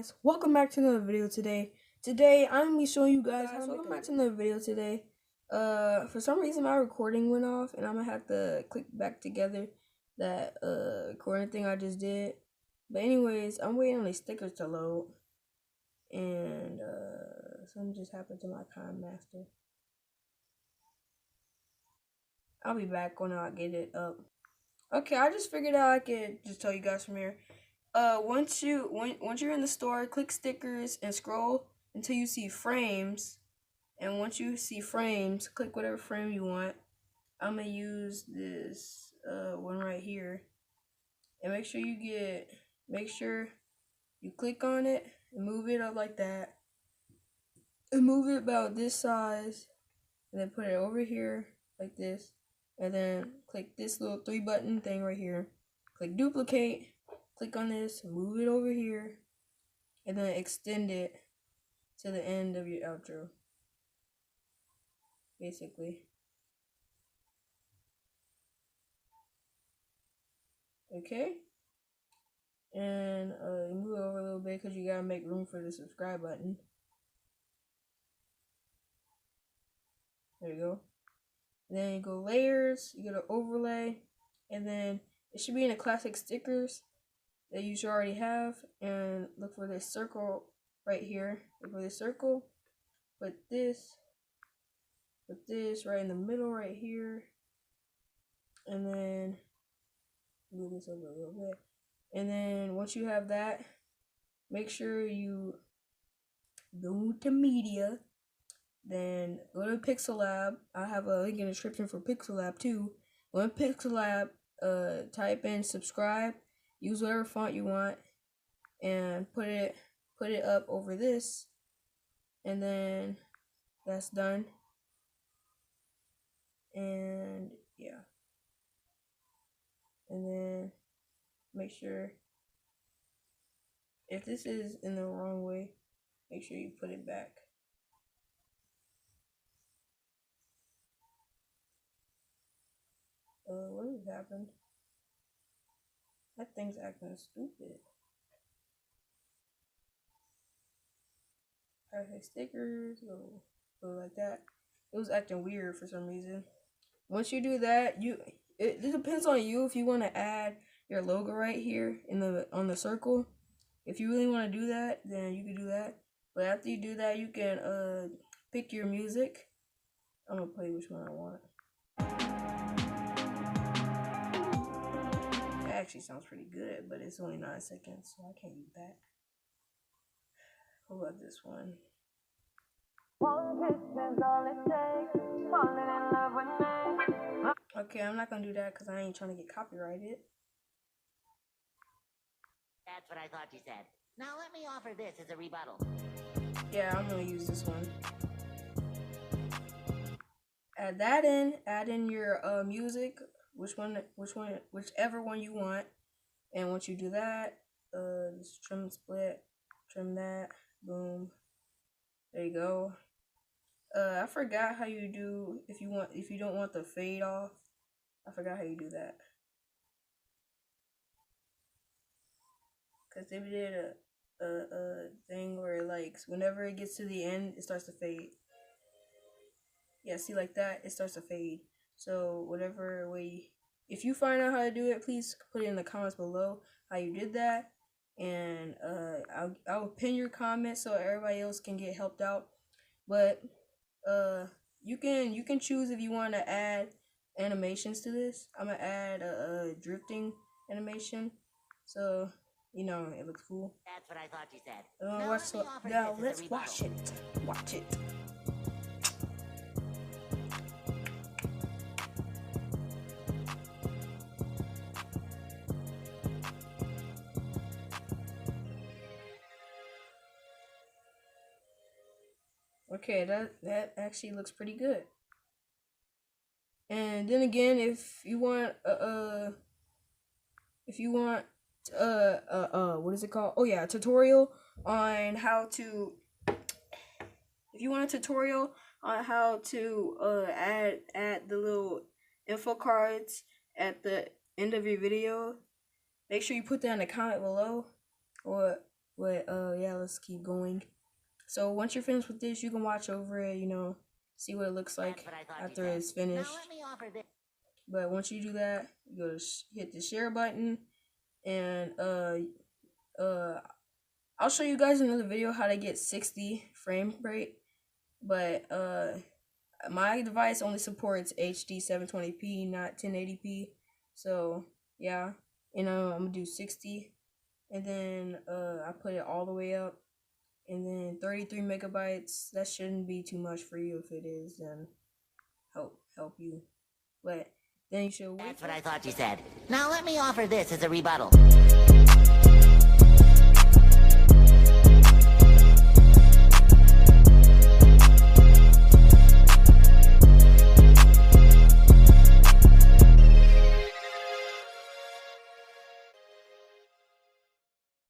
guys, welcome back to another video today. Today I'm gonna be showing you guys how to welcome back to another video today. For some reason my recording went off and I'm gonna have to click back together that recording thing I just did. But anyways, I'm waiting on the stickers to load. And something just happened to my Time Master. I'll be back when I get it up. Okay, I just figured out I could just tell you guys from here. Once you're in the store, click stickers and scroll until you see frames. And once you see frames, click whatever frame you want. I'm gonna use this one right here. And make sure you click on it and move it up like that. And move it about this size. And then put it over here like this. And then click this little 3-button thing right here. Click duplicate. Click on this, move it over here, and then extend it to the end of your outro. Basically. Okay? And move it over a little bit because you gotta make room for the subscribe button. There you go. And then you go layers, you go to overlay, and then it should be in the classic stickers that you should already have, and look for this circle right here. Look for this circle, put this right in the middle right here, and then move this over a little bit. And then once you have that, make sure you go to media, then go to Pixel Lab. I have a link in the description for Pixel Lab too. Go to Pixel Lab, type in subscribe. Use whatever font you want and put it up over this, and then that's done. And yeah, and then make sure if this is in the wrong way, make sure you put it back. What has happened? That thing's acting stupid. Okay, stickers, go like that. It was acting weird for some reason. Once you do that, it depends on you if you want to add your logo right here on the circle. If you really want to do that, then you can do that. But after you do that, you can pick your music. I'm gonna play which one I want. Actually sounds pretty good, but it's only 9 seconds, so I can't use that. What about this one? Okay, I'm not gonna do that because I ain't trying to get copyrighted. That's what I thought you said. Now let me offer this as a rebuttal. Yeah, I'm gonna use this one. Add that in. Add in your music. Whichever one you want. And once you do that, just trim split, trim that, boom. There you go. I forgot how you do if you don't want the fade off. I forgot how you do that. Cause they did a thing where like whenever it gets to the end, it starts to fade. Yeah, see like that, it starts to fade. So whatever way, if you find out how to do it, please put it in the comments below how you did that, and I'll pin your comment so everybody else can get helped out. But you can choose if you want to add animations to this. I'm gonna add a drifting animation, so you know it looks cool. That's what I thought you said. Now let's watch it. Watch it. Okay, that actually looks pretty good. And then again, if you want what is it called? Oh yeah, tutorial on how to. If you want a tutorial on how to add the little info cards at the end of your video, make sure you put that in the comment below, or But yeah, let's keep going. So once you're finished with this, you can watch over it, you know, see what it looks That's like what I thought you after said. it's Now finished. let me offer this. But once you do that, you go to hit the share button, and uh I'll show you guys another video how to get 60 frame rate. But my device only supports HD 720p, not 1080p. So yeah, and I'm gonna do 60, and then I put it all the way up, and then 33 megabytes. That shouldn't be too much for you. If it is, then help you. But then you should wait. That's what I thought you said. Now let me offer this as a rebuttal.